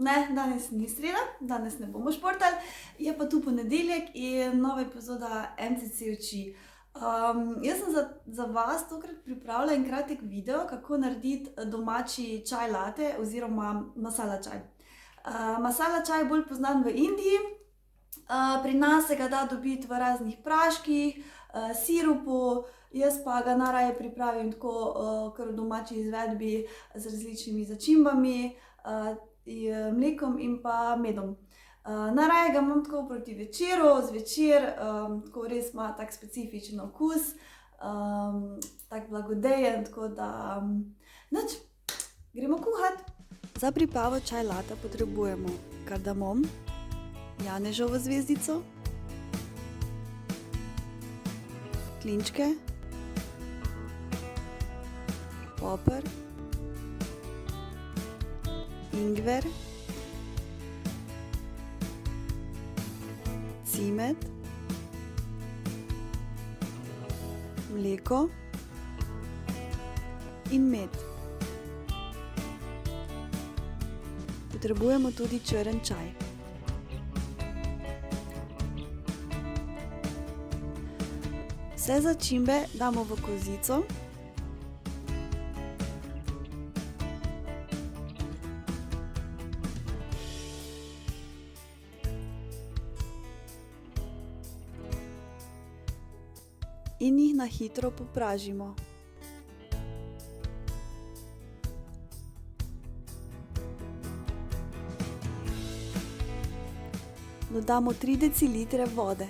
Ne, danes ni sreda, danes ne bomo športali, je pa tu ponedeljek in nova epizoda MCC oči. Jaz sem za vas tokrat pripravila en kratek video, kako narediti domači čaj latte oziroma masala čaj. Masala čaj je bolj poznan v Indiji, pri nas se ga da dobiti v raznih praških, sirupu, jaz pa ga najraje pripravim tako, kar v domači izvedbi z različnimi začimbami, mlekom in pa medom. Najraje ga imam tako proti večeru, zvečer, tako res ima tak specifičen okus, tak blagodejen, tako da nič, gremo kuhat. Za pripravo čaj latte potrebujemo kardamom, janeževo zvezdico, klinčke, poper, ingver, cimet, mleko in med. Potrebujemo tudi črn čaj. Vse začimbe damo v kozico. In jih na hitro popražimo. Dodamo 3 decilitre vode.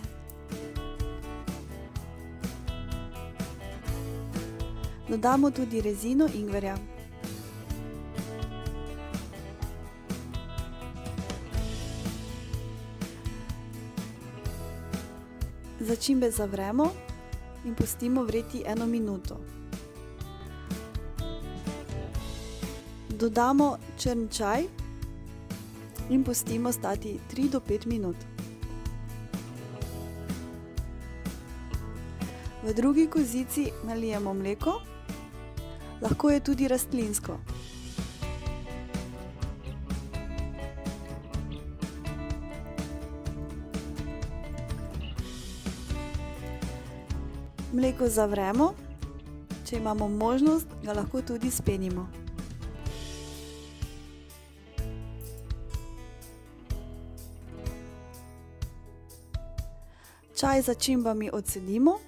Dodamo tudi rezino ingverja. Začimbe zavremo in pustimo vreti 1 minuto. Dodamo črn čaj in pustimo stati 3 do 5 minut. V drugi kozici nalijemo mleko, lahko je tudi rastlinsko. Mleko zavremo, če imamo možnost, ga lahko tudi spenimo. Čaj z začimbami odcedimo.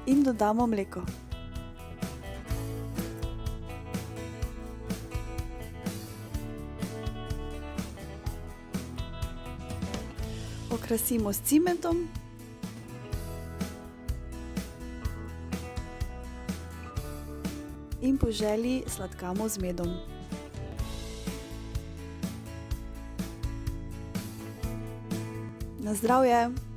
In dodamo mleko. Okrasimo s cimetom. In po želji sladkamo z medom. Na zdravje!